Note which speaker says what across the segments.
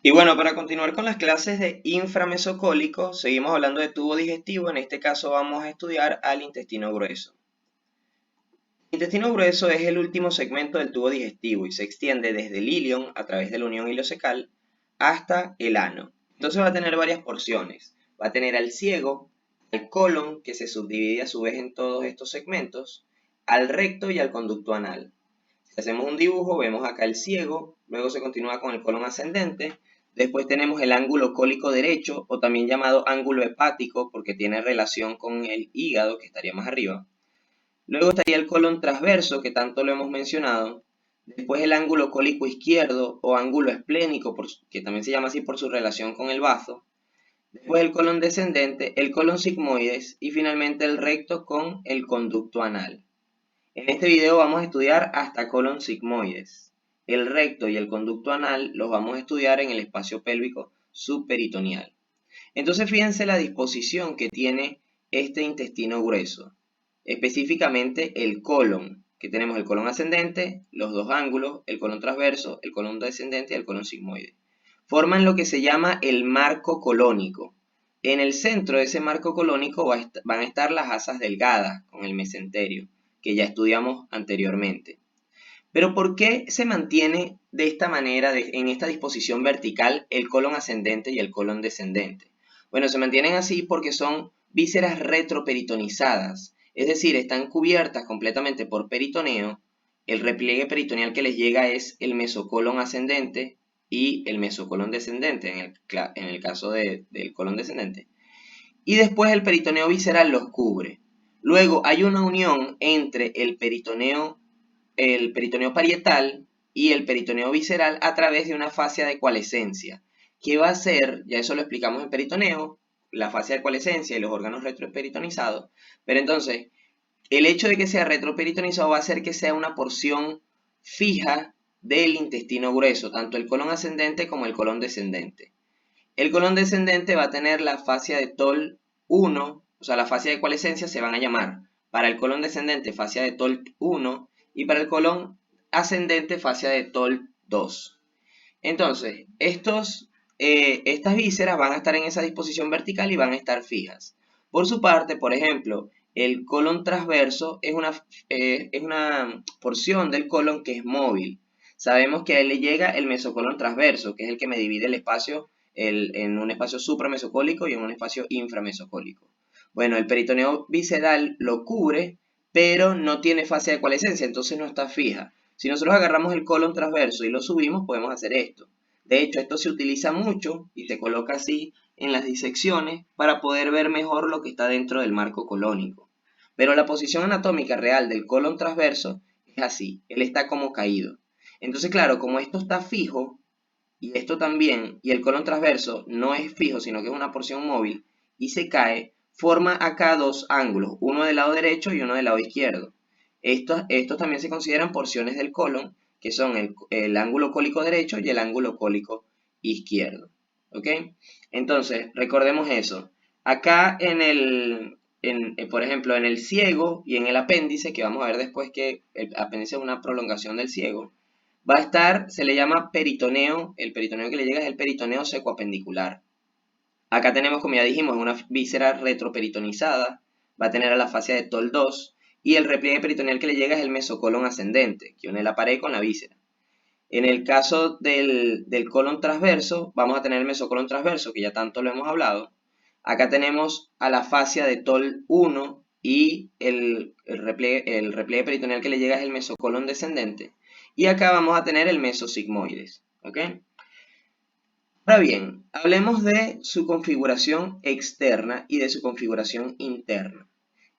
Speaker 1: Y bueno, para continuar con las clases de inframesocólico, seguimos hablando de tubo digestivo. En este caso vamos a estudiar al intestino grueso. El intestino grueso es el último segmento del tubo digestivo y se extiende desde el ilion a través de la unión ileocecal hasta el ano. Entonces va a tener varias porciones. Va a tener al ciego, al colon, que se subdivide a su vez en todos estos segmentos, al recto y al conducto anal. Si hacemos un dibujo, vemos acá el ciego, luego se continúa con el colon ascendente, después tenemos el ángulo cólico derecho, o también llamado ángulo hepático, porque tiene relación con el hígado, que estaría más arriba. Luego estaría el colon transverso, que tanto lo hemos mencionado. Después el ángulo cólico izquierdo, o ángulo esplénico, que también se llama así por su relación con el bazo. Después el colon descendente, el colon sigmoides, y finalmente el recto con el conducto anal. En este video vamos a estudiar hasta colon sigmoides. El recto y el conducto anal los vamos a estudiar en el espacio pélvico subperitoneal. Entonces fíjense la disposición que tiene este intestino grueso. Específicamente el colon, que tenemos el colon ascendente, los dos ángulos, el colon transverso, el colon descendente y el colon sigmoide. Forman lo que se llama el marco colónico. En el centro de ese marco colónico van a estar las asas delgadas con el mesenterio, que ya estudiamos anteriormente. Pero ¿por qué se mantiene de esta manera, en esta disposición vertical, el colon ascendente y el colon descendente? Bueno, se mantienen así porque son vísceras retroperitonizadas, es decir, están cubiertas completamente por peritoneo. El repliegue peritoneal que les llega es el mesocolon ascendente y el mesocolon descendente, en el caso del colon descendente. Y después el peritoneo visceral los cubre. Luego hay una unión entre el peritoneo parietal y el peritoneo visceral a través de una fascia de coalescencia. ¿Qué va a hacer? Ya eso lo explicamos en peritoneo, la fascia de coalescencia y los órganos retroperitoneizados. Pero entonces, el hecho de que sea retroperitonizado va a hacer que sea una porción fija del intestino grueso, tanto el colon ascendente como el colon descendente. El colon descendente va a tener la fascia de Toll 1, o sea, la fascia de coalescencia se van a llamar para el colon descendente fascia de Toll 1 y para el colon ascendente fascia de Toll 2. Entonces, estas vísceras van a estar en esa disposición vertical y van a estar fijas. Por su parte, por ejemplo, el colon transverso es una porción del colon que es móvil. Sabemos que a él le llega el mesocolon transverso, que es el que me divide el espacio en un espacio supramesocólico y en un espacio inframesocólico. Bueno, el peritoneo visceral lo cubre, pero no tiene fase de coalescencia, entonces no está fija. Si nosotros agarramos el colon transverso y lo subimos, podemos hacer esto. De hecho, esto se utiliza mucho y se coloca así en las disecciones para poder ver mejor lo que está dentro del marco colónico. Pero la posición anatómica real del colon transverso es así, él está como caído. Entonces, claro, como esto está fijo, y esto también, y el colon transverso no es fijo, sino que es una porción móvil, y se cae, forma acá dos ángulos, uno del lado derecho y uno del lado izquierdo. Estos también se consideran porciones del colon, que son el ángulo cólico derecho y el ángulo cólico izquierdo. ¿Ok? Entonces, recordemos eso. Acá por ejemplo, en el ciego y en el apéndice, que vamos a ver después que el apéndice es una prolongación del ciego, va a estar, se le llama peritoneo, el peritoneo que le llega es el peritoneo secoapendicular. Acá tenemos, como ya dijimos, una víscera retroperitonizada, va a tener a la fascia de Toll 2, y el repliegue peritoneal que le llega es el mesocolon ascendente, que une la pared con la víscera. En el caso del colon transverso, vamos a tener el mesocolon transverso, que ya tanto lo hemos hablado. Acá tenemos a la fascia de Toll 1 y el repliegue peritoneal que le llega es el mesocolon descendente. Y acá vamos a tener el mesosigmoides. ¿Ok? Ahora bien, hablemos de su configuración externa y de su configuración interna.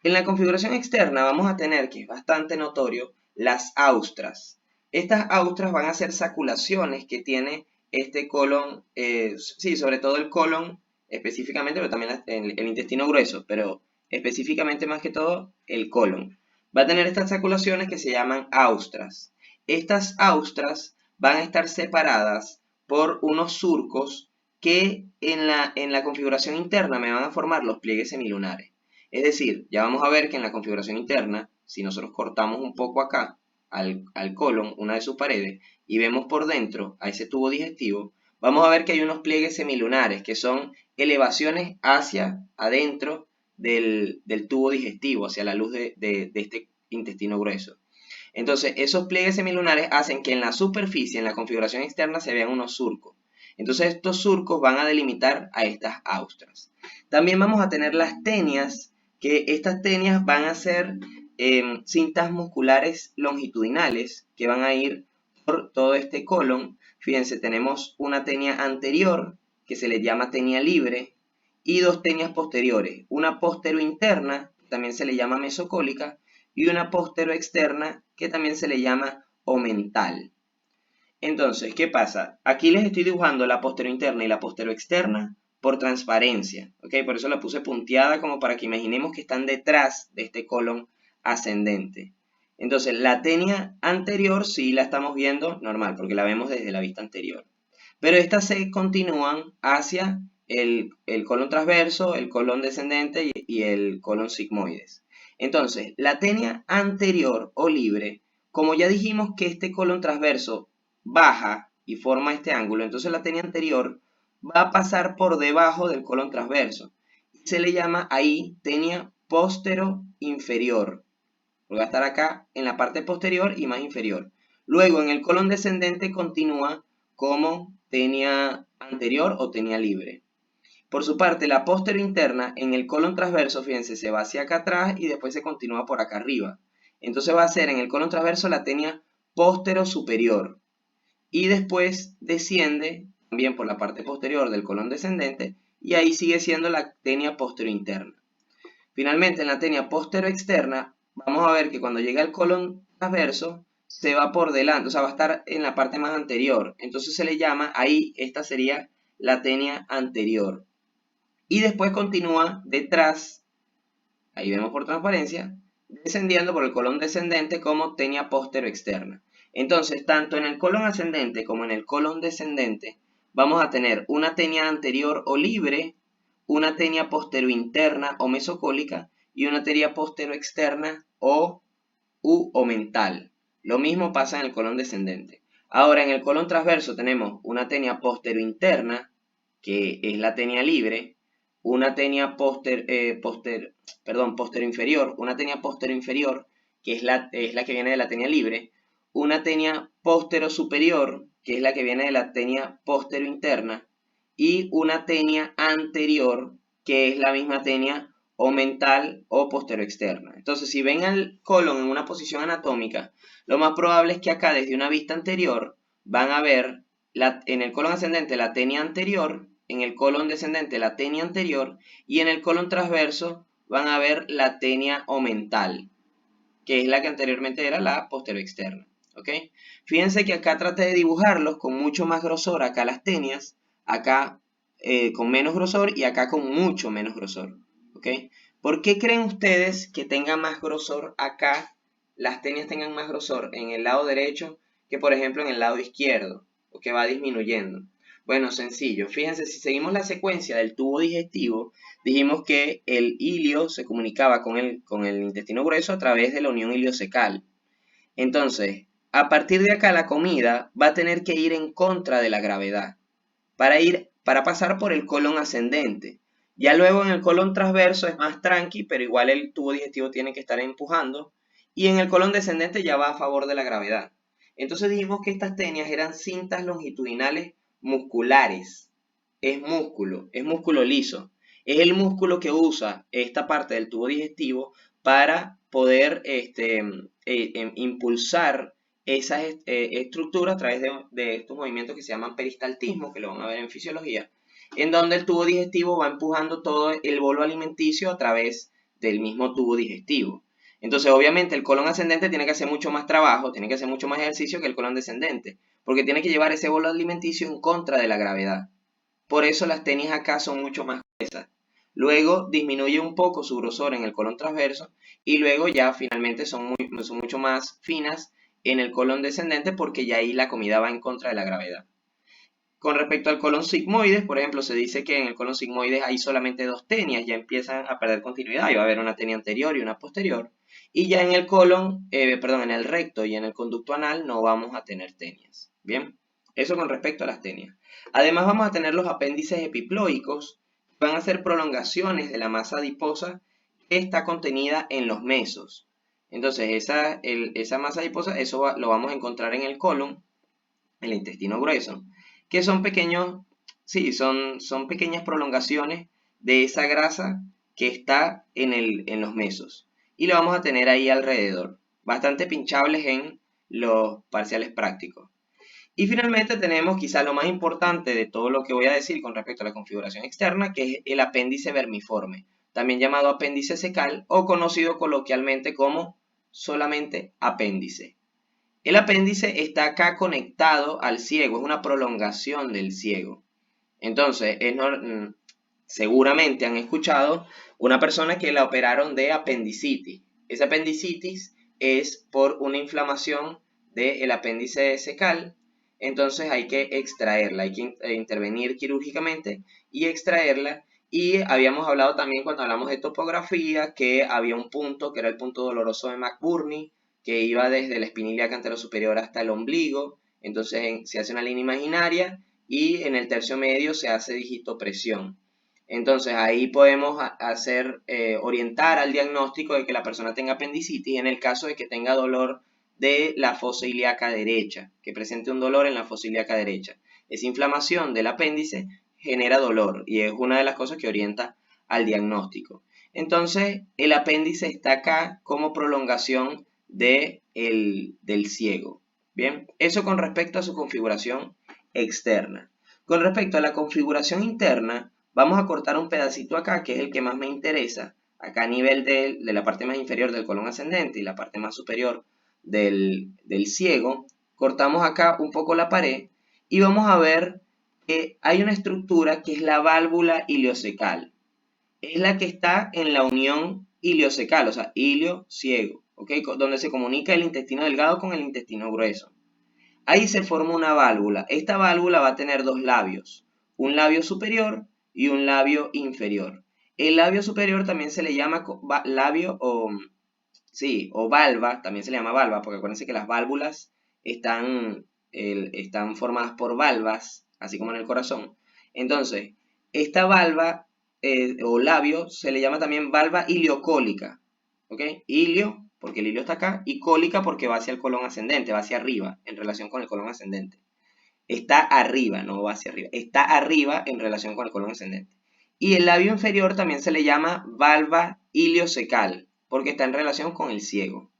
Speaker 1: En la configuración externa vamos a tener, que es bastante notorio, las austras. Estas austras van a ser saculaciones que tiene este colon, sí, sobre todo el colon específicamente, pero también el intestino grueso, pero específicamente más que todo el colon. Va a tener estas saculaciones que se llaman austras. Estas austras van a estar separadas por unos surcos que en la configuración interna me van a formar los pliegues semilunares. Es decir, ya vamos a ver que en la configuración interna, si nosotros cortamos un poco acá al colon, una de sus paredes, y vemos por dentro a ese tubo digestivo, vamos a ver que hay unos pliegues semilunares, que son elevaciones hacia adentro del tubo digestivo, hacia la luz de este intestino grueso. Entonces, esos pliegues semilunares hacen que en la superficie, en la configuración externa, se vean unos surcos. Entonces, estos surcos van a delimitar a estas austras. También vamos a tener las tenias, que estas tenias van a ser cintas musculares longitudinales que van a ir por todo este colon. Fíjense, tenemos una tenia anterior, que se le llama tenia libre, y dos tenias posteriores. Una posterointerna, que también se le llama mesocólica, y una posteroexterna, que también se le llama omental. Entonces, ¿qué pasa? Aquí les estoy dibujando la posterointerna y la posteroexterna por transparencia, ¿ok? Por eso la puse punteada como para que imaginemos que están detrás de este colon ascendente. Entonces, la tenia anterior sí la estamos viendo normal, porque la vemos desde la vista anterior. Pero estas se continúan hacia el colon transverso, el colon descendente y el colon sigmoides. Entonces, la tenia anterior o libre, como ya dijimos que este colon transverso baja y forma este ángulo, entonces la tenia anterior va a pasar por debajo del colon transverso. Se le llama ahí tenia postero-inferior, porque va a estar acá en la parte posterior y más inferior. Luego, en el colon descendente continúa como tenia anterior o tenia libre. Por su parte, la posterointerna en el colon transverso, fíjense, se va hacia acá atrás y después se continúa por acá arriba. Entonces va a ser en el colon transverso la tenia postero superior. Y después desciende también por la parte posterior del colon descendente y ahí sigue siendo la tenia posterointerna. Finalmente, en la tenia posteroexterna, vamos a ver que cuando llega al colon transverso, se va por delante, o sea, va a estar en la parte más anterior. Entonces se le llama, ahí, esta sería la tenia anterior. Y después continúa detrás, ahí vemos por transparencia, descendiendo por el colon descendente como tenia posteroexterna. Entonces, tanto en el colon ascendente como en el colon descendente, vamos a tener una tenia anterior o libre, una tenia posterointerna o mesocólica y una tenia posteroexterna o omental. Lo mismo pasa en el colon descendente. Ahora, en el colon transverso tenemos una tenia posterointerna, que es la tenia libre, una tenia posteroinferior, una tenia posteroinferior, que es la que viene de la tenia libre, una tenia posterosuperior, que es la que viene de la tenia posterointerna, y una tenia anterior, que es la misma tenia omental o posteroexterna. Entonces, si ven al colon en una posición anatómica, lo más probable es que acá, desde una vista anterior, van a ver en el colon ascendente la tenia anterior, en el colon descendente la tenia anterior y en el colon transverso van a ver la tenia omental, que es la que anteriormente era la posteroexterna. ¿Ok? Fíjense que acá traté de dibujarlos con mucho más grosor, acá las tenias, acá con menos grosor y acá con mucho menos grosor. ¿Ok? ¿Por qué creen ustedes que tenga más grosor acá, las tenias tengan más grosor en el lado derecho que por ejemplo en el lado izquierdo, o que va disminuyendo? Bueno, sencillo. Fíjense, si seguimos la secuencia del tubo digestivo, dijimos que el ilio se comunicaba con el intestino grueso a través de la unión iliocecal. Entonces, a partir de acá la comida va a tener que ir en contra de la gravedad para pasar por el colon ascendente. Ya luego en el colon transverso es más tranqui, pero igual el tubo digestivo tiene que estar empujando. Y en el colon descendente ya va a favor de la gravedad. Entonces dijimos que estas tenias eran cintas longitudinales musculares. Es músculo liso. Es el músculo que usa esta parte del tubo digestivo para poder impulsar esas estructuras a través de estos movimientos que se llaman peristaltismo, que lo van a ver en fisiología, en donde el tubo digestivo va empujando todo el bolo alimenticio a través del mismo tubo digestivo. Entonces, obviamente, el colon ascendente tiene que hacer mucho más trabajo, tiene que hacer mucho más ejercicio que el colon descendente, porque tiene que llevar ese bolo alimenticio en contra de la gravedad. Por eso las tenias acá son mucho más gruesas. Luego disminuye un poco su grosor en el colon transverso y luego ya finalmente son mucho más finas en el colon descendente porque ya ahí la comida va en contra de la gravedad. Con respecto al colon sigmoides, por ejemplo, se dice que en el colon sigmoides hay solamente dos tenias, ya empiezan a perder continuidad, y va a haber una tenia anterior y una posterior. Y ya en el en el recto y en el conducto anal no vamos a tener tenias. Bien, Eso con respecto a las tenias. Además vamos a tener los apéndices epiploicos, que van a ser prolongaciones de la masa adiposa que está contenida en los mesos. Entonces esa masa adiposa, lo vamos a encontrar en el colon, el intestino grueso, que son pequeños, sí, son pequeñas prolongaciones de esa grasa que está en los mesos. Y lo vamos a tener ahí alrededor, bastante pinchables en los parciales prácticos. Y finalmente tenemos quizá lo más importante de todo lo que voy a decir con respecto a la configuración externa, que es el apéndice vermiforme, también llamado apéndice secal o conocido coloquialmente como solamente apéndice. El apéndice está acá conectado al ciego, es una prolongación del ciego. Entonces, seguramente han escuchado una persona que la operaron de apendicitis. Esa apendicitis es por una inflamación del apéndice secal. Entonces hay que extraerla, hay que intervenir quirúrgicamente y extraerla. Y habíamos hablado también cuando hablamos de topografía que había un punto que era el punto doloroso de McBurney, que iba desde la espina ilíaca anterosuperior hasta el ombligo. Entonces se hace una línea imaginaria y en el tercio medio se hace digitopresión. Entonces ahí podemos orientar al diagnóstico de que la persona tenga apendicitis en el caso de que tenga dolor de la fosa ilíaca derecha, que presente un dolor en la fosa ilíaca derecha. Esa inflamación del apéndice genera dolor y es una de las cosas que orienta al diagnóstico. Entonces el apéndice está acá como prolongación del ciego. Bien, eso con respecto a su configuración externa. Con respecto a la configuración interna, vamos a cortar un pedacito acá, que es el que más me interesa, acá a nivel de la parte más inferior del colon ascendente y la parte más superior del ciego. Cortamos acá un poco la pared y vamos a ver que hay una estructura que es la válvula iliocecal. Es la que está en la unión iliocecal, o sea, ilio-ciego, ¿ok? Donde se comunica el intestino delgado con el intestino grueso. Ahí se forma una válvula. Esta válvula va a tener dos labios, un labio superior y un labio inferior. El labio superior también se le llama labio o valva, también se le llama valva, porque acuérdense que las válvulas están formadas por valvas, así como en el corazón. Entonces, esta valva o labio se le llama también valva iliocólica, ¿ok? Ilio, porque el ilio está acá, y cólica porque va hacia el colon ascendente, va hacia arriba, en relación con el colon ascendente. Está arriba, no va hacia arriba, está arriba en relación con el colon ascendente. Y el labio inferior también se le llama valva iliocecal, porque está en relación con el ciego.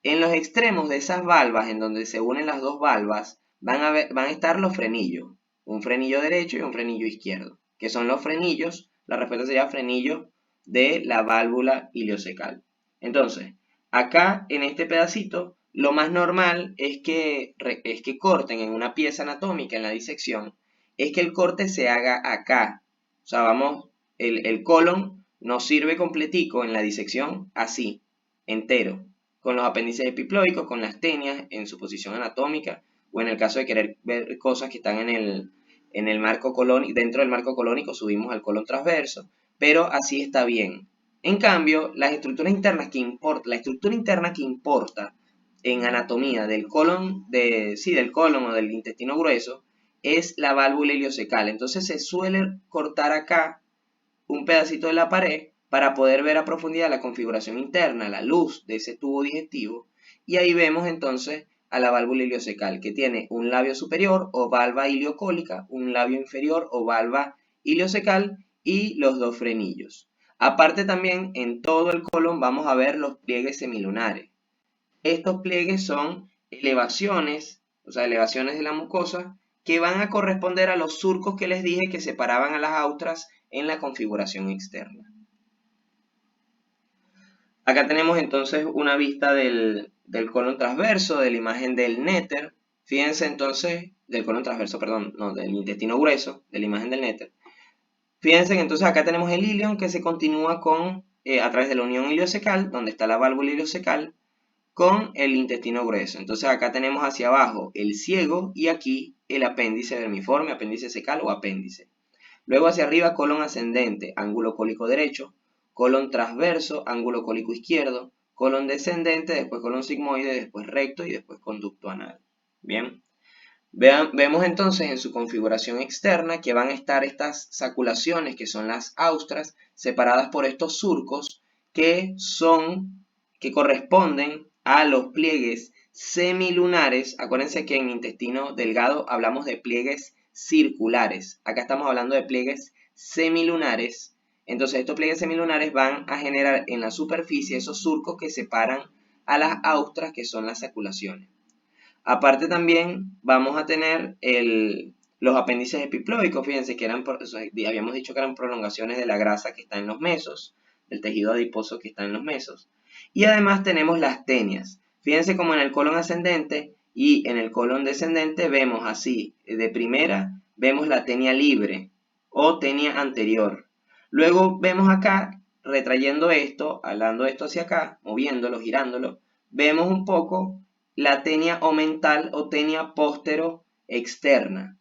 Speaker 1: En los extremos de esas valvas, en donde se unen las dos valvas, van a estar los frenillos, un frenillo derecho y un frenillo izquierdo, que son los frenillos, la respuesta sería frenillo de la válvula iliocecal. Entonces, acá en este pedacito, lo más normal es que corten en una pieza anatómica en la disección, es que el corte se haga acá. O sea, el colon nos sirve completico en la disección así, entero, con los apéndices epiploicos, con las tenias en su posición anatómica, o en el caso de querer ver cosas que están en el marco colónico, dentro del marco colónico subimos al colon transverso, pero así está bien. En cambio, las estructuras internas que importa, la estructura interna que importa en anatomía del colon, del colon o del intestino grueso, es la válvula iliocecal. Entonces se suele cortar acá un pedacito de la pared para poder ver a profundidad la configuración interna, la luz de ese tubo digestivo, y ahí vemos entonces a la válvula iliocecal, que tiene un labio superior o valva iliocólica, un labio inferior o valva iliocecal y los dos frenillos. Aparte también en todo el colon vamos a ver los pliegues semilunares. Estos pliegues son elevaciones, o sea, elevaciones de la mucosa, que van a corresponder a los surcos que les dije que separaban a las austras en la configuración externa. Acá tenemos entonces una vista del colon transverso, de la imagen del néter. Fíjense entonces, del colon transverso, perdón, no, del intestino grueso, de la imagen del néter. Fíjense que entonces acá tenemos el ilion que se continúa a través de la unión iliocecal, donde está la válvula iliocecal, con el intestino grueso. Entonces acá tenemos hacia abajo el ciego y aquí el apéndice vermiforme, apéndice secal o apéndice. Luego hacia arriba colon ascendente, ángulo cólico derecho, colon transverso, ángulo cólico izquierdo, colon descendente, después colon sigmoide, después recto y después conducto anal. Bien. Vemos entonces en su configuración externa que van a estar estas saculaciones, que son las austras, separadas por estos surcos que corresponden a los pliegues semilunares. Acuérdense que en intestino delgado hablamos de pliegues circulares. Acá estamos hablando de pliegues semilunares. Entonces estos pliegues semilunares van a generar en la superficie esos surcos que separan a las austras, que son las saculaciones. Aparte también vamos a tener los apéndices epiploicos. Fíjense que habíamos dicho que eran prolongaciones de la grasa que está en los mesos, del tejido adiposo que está en los mesos. Y además tenemos las tenias. Fíjense como en el colon ascendente y en el colon descendente vemos así, de primera vemos la tenia libre o tenia anterior. Luego vemos acá, retrayendo esto, hablando esto hacia acá, moviéndolo, girándolo, vemos un poco la tenia omental o tenia póstero externa.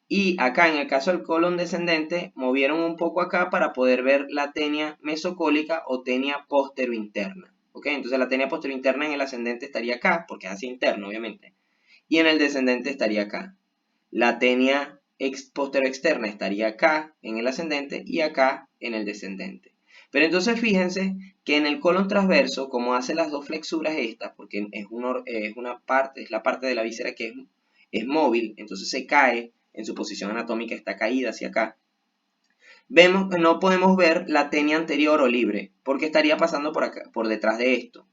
Speaker 1: Y acá en el caso del colon descendente, movieron un poco acá para poder ver la tenia mesocólica o tenia póstero interna. ¿Ok? Entonces la tenia póstero interna en el ascendente estaría acá, porque es así interno, obviamente. Y en el descendente estaría acá. La tenia póstero externa estaría acá en el ascendente y acá en el descendente. Pero entonces fíjense que en el colon transverso, como hace las dos flexuras estas, porque es la parte de la víscera que es móvil, entonces se cae en su posición anatómica, está caída hacia acá. Vemos que no podemos ver la tenia anterior o libre, porque estaría pasando por acá, por detrás de esto.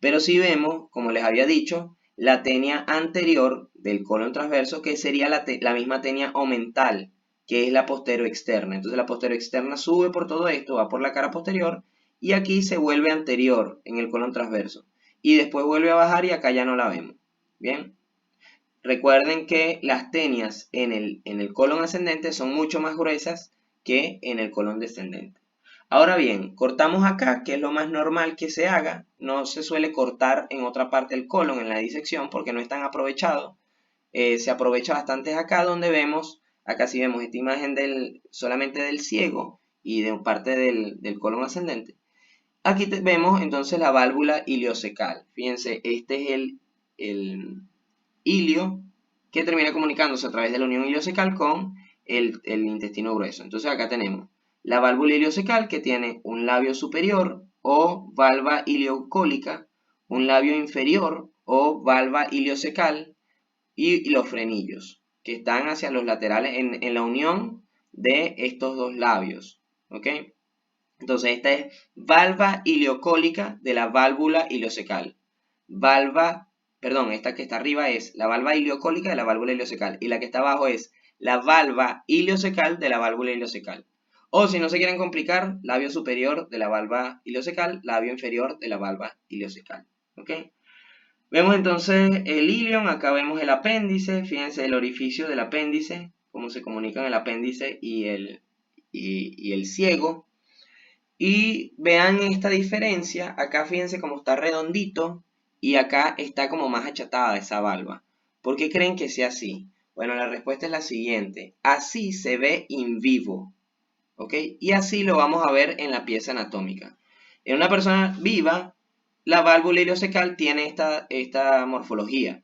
Speaker 1: Pero sí vemos, como les había dicho, la tenia anterior del colon transverso, que sería la misma tenia omental, que es la postero externa. Entonces la postero externa sube por todo esto, va por la cara posterior, y aquí se vuelve anterior en el colon transverso. Y después vuelve a bajar y acá ya no la vemos. Bien. Recuerden que las tenias en el colon ascendente son mucho más gruesas que en el colon descendente. Ahora bien, cortamos acá, que es lo más normal que se haga. No se suele cortar en otra parte del colon en la disección porque no es tan aprovechado. Se aprovecha bastante acá donde vemos, acá sí vemos esta imagen solamente del ciego y de parte del colon ascendente. Aquí vemos entonces la válvula iliocecal. Fíjense, este es el ilio que termina comunicándose a través de la unión iliocecal con el intestino grueso. Entonces acá tenemos la válvula iliocecal, que tiene un labio superior o valva iliocólica, un labio inferior o valva iliocecal y los frenillos, que están hacia los laterales en la unión de estos dos labios. ¿Ok? Entonces esta es valva iliocólica de la válvula iliocecal. Esta que está arriba es la valva iliocólica de la válvula iliocecal y la que está abajo es la valva iliocecal de la válvula iliocecal. O si no se quieren complicar, labio superior de la valva iliocecal, labio inferior de la valva iliocecal. ¿Ok? Vemos entonces el ilion, acá vemos el apéndice, fíjense el orificio del apéndice, cómo se comunican el apéndice y el ciego. Y vean esta diferencia, acá fíjense cómo está redondito y acá está como más achatada esa valva. ¿Por qué creen que sea así? Bueno, la respuesta es la siguiente. Así se ve in vivo, ¿ok? Y así lo vamos a ver en la pieza anatómica. En una persona viva, la válvula iliocecal tiene esta morfología.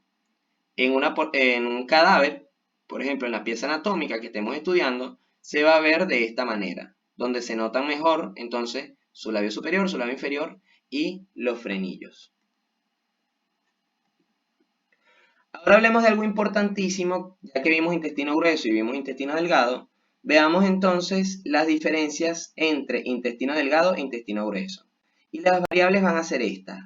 Speaker 1: En un cadáver, por ejemplo, en la pieza anatómica que estemos estudiando, se va a ver de esta manera, donde se notan mejor entonces su labio superior, su labio inferior y los frenillos. Ahora hablemos de algo importantísimo, ya que vimos intestino grueso y vimos intestino delgado. Veamos entonces las diferencias entre intestino delgado e intestino grueso. Y las variables van a ser estas: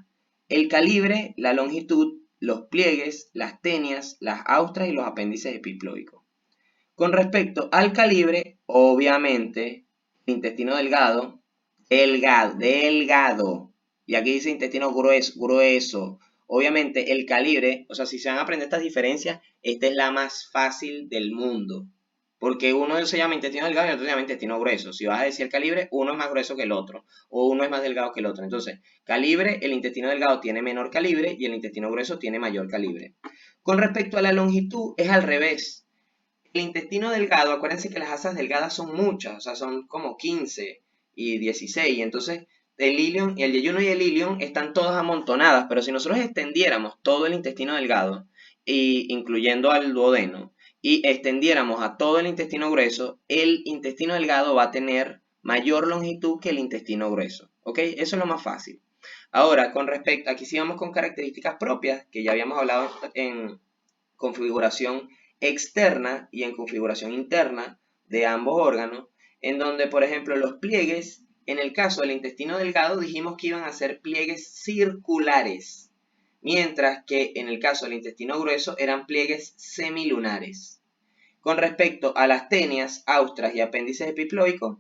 Speaker 1: el calibre, la longitud, los pliegues, las tenias, las austras y los apéndices epiploicos. Con respecto al calibre, obviamente, el intestino delgado, delgado, y aquí dice intestino grueso. Obviamente el calibre, o sea, si se van a aprender estas diferencias, esta es la más fácil del mundo. Porque uno se llama intestino delgado y otro se llama intestino grueso. Si vas a decir el calibre, uno es más grueso que el otro, o uno es más delgado que el otro. Entonces, calibre, el intestino delgado tiene menor calibre y el intestino grueso tiene mayor calibre. Con respecto a la longitud, es al revés. El intestino delgado, acuérdense que las asas delgadas son muchas, o sea, son como 15 y 16, entonces el ilion y el yeyuno y el ilion están todas amontonadas, pero si nosotros extendiéramos todo el intestino delgado y incluyendo al duodeno, y extendiéramos a todo el intestino grueso, el intestino delgado va a tener mayor longitud que el intestino grueso. ¿Ok? Eso es lo más fácil. Ahora, con respecto, aquí sí vamos con características propias, que ya habíamos hablado en configuración externa y en configuración interna de ambos órganos, en donde, por ejemplo, los pliegues, en el caso del intestino delgado, dijimos que iban a ser pliegues circulares, mientras que en el caso del intestino grueso eran pliegues semilunares. Con respecto a las tenias, austras y apéndices epiploicos,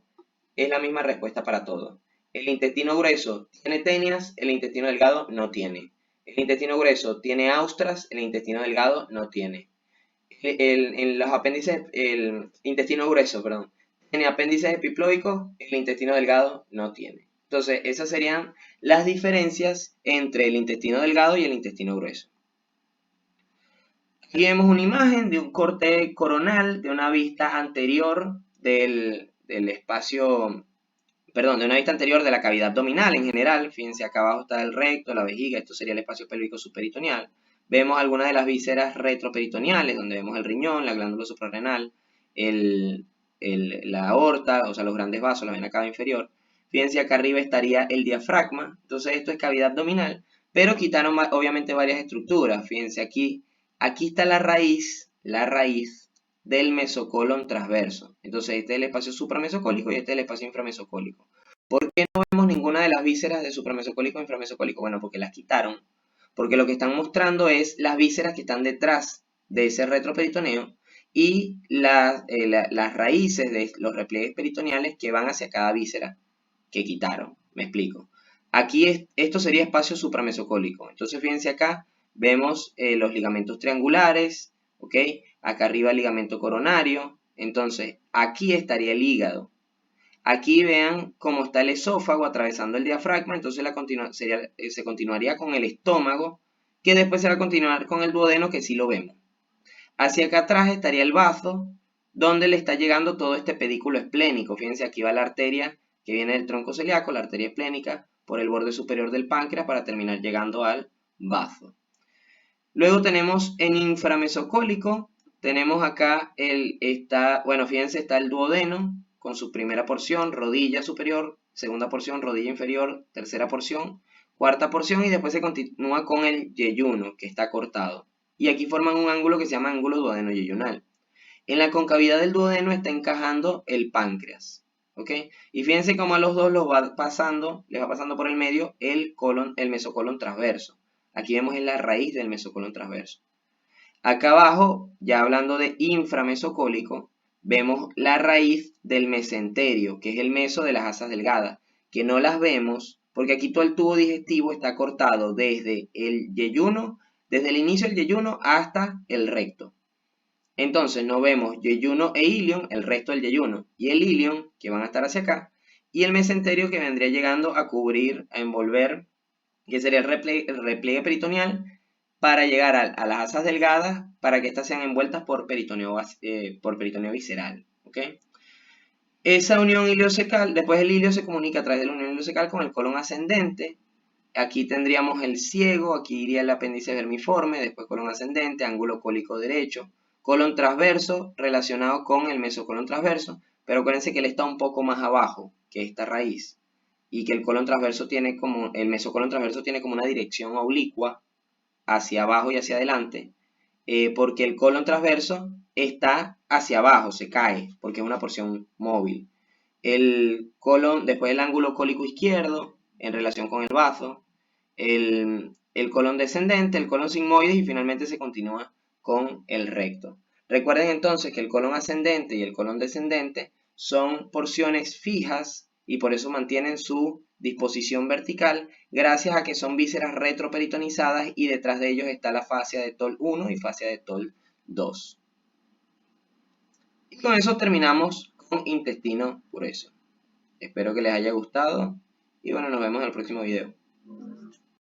Speaker 1: es la misma respuesta para todo. El intestino grueso tiene tenias, el intestino delgado no tiene. El intestino grueso tiene austras, el intestino delgado no tiene. En los apéndices, el intestino grueso, perdón, tiene apéndices epiploicos, el intestino delgado no tiene. Entonces, esas serían las diferencias entre el intestino delgado y el intestino grueso. Aquí vemos una imagen de un corte coronal de una vista anterior del espacio, perdón, de una vista anterior de la cavidad abdominal en general. Fíjense, acá abajo está el recto, la vejiga, esto sería el espacio pélvico subperitoneal. Vemos algunas de las vísceras retroperitoneales, donde vemos el riñón, la glándula suprarrenal, la aorta, o sea, los grandes vasos, la vena cava inferior. Fíjense, acá arriba estaría el diafragma, entonces esto es cavidad abdominal, pero quitaron obviamente varias estructuras. Fíjense aquí está la raíz del mesocolon transverso. Entonces este es el espacio supramesocólico y este es el espacio inframesocólico. ¿Por qué no vemos ninguna de las vísceras de supramesocólico e inframesocólico? Bueno, porque las quitaron. Porque lo que están mostrando es las vísceras que están detrás de ese retroperitoneo y las raíces de los repliegues peritoneales que van hacia cada víscera que quitaron. Me explico. Aquí esto sería espacio supramesocólico. Entonces fíjense acá, vemos los ligamentos triangulares, ¿ok? Acá arriba el ligamento coronario. Entonces aquí estaría el hígado. Aquí vean cómo está el esófago atravesando el diafragma, entonces se continuaría con el estómago, que después se va a continuar con el duodeno, que sí lo vemos. Hacia acá atrás estaría el bazo, donde le está llegando todo este pedículo esplénico. Fíjense, aquí va la arteria que viene del tronco celíaco, la arteria esplénica, por el borde superior del páncreas para terminar llegando al bazo. Luego tenemos en inframesocólico, tenemos acá bueno, fíjense, está el duodeno con su primera porción, rodilla superior, segunda porción, rodilla inferior, tercera porción, cuarta porción y después se continúa con el yeyuno, que está cortado. Y aquí forman un ángulo que se llama ángulo duodeno-yeyunal. En la concavidad del duodeno está encajando el páncreas, ¿ok? Y fíjense cómo a los dos les va pasando por el medio el mesocolon transverso. Aquí vemos en la raíz del mesocolon transverso. Acá abajo, ya hablando de inframesocólico, vemos la raíz del mesenterio, que es el meso de las asas delgadas, que no las vemos porque aquí todo el tubo digestivo está cortado desde el yeyuno, desde el inicio del yeyuno hasta el recto. Entonces no vemos yeyuno e ilion, el resto del yeyuno, y el ilion, que van a estar hacia acá, y el mesenterio que vendría llegando a cubrir, a envolver, que sería el repliegue peritoneal, para llegar a las asas delgadas, para que éstas sean envueltas por peritoneo visceral. ¿Okay? Esa unión iliocecal, después el ilio se comunica a través de la unión iliocecal con el colon ascendente. Aquí tendríamos el ciego, aquí iría el apéndice vermiforme, después colon ascendente, ángulo cólico derecho, colon transverso relacionado con el mesocolon transverso, pero acuérdense que él está un poco más abajo que esta raíz y que el el mesocolon transverso tiene como una dirección oblicua hacia abajo y hacia adelante, porque el colon transverso está hacia abajo, se cae, porque es una porción móvil. El colon, después el ángulo cólico izquierdo, en relación con el bazo, el colon descendente, el colon sigmoides y finalmente se continúa con el recto. Recuerden entonces que el colon ascendente y el colon descendente son porciones fijas y por eso mantienen su disposición vertical gracias a que son vísceras retroperitonizadas y detrás de ellos está la fascia de Toll 1 y fascia de Toll 2. Y con eso terminamos con intestino grueso. Espero que les haya gustado y bueno, nos vemos en el próximo video.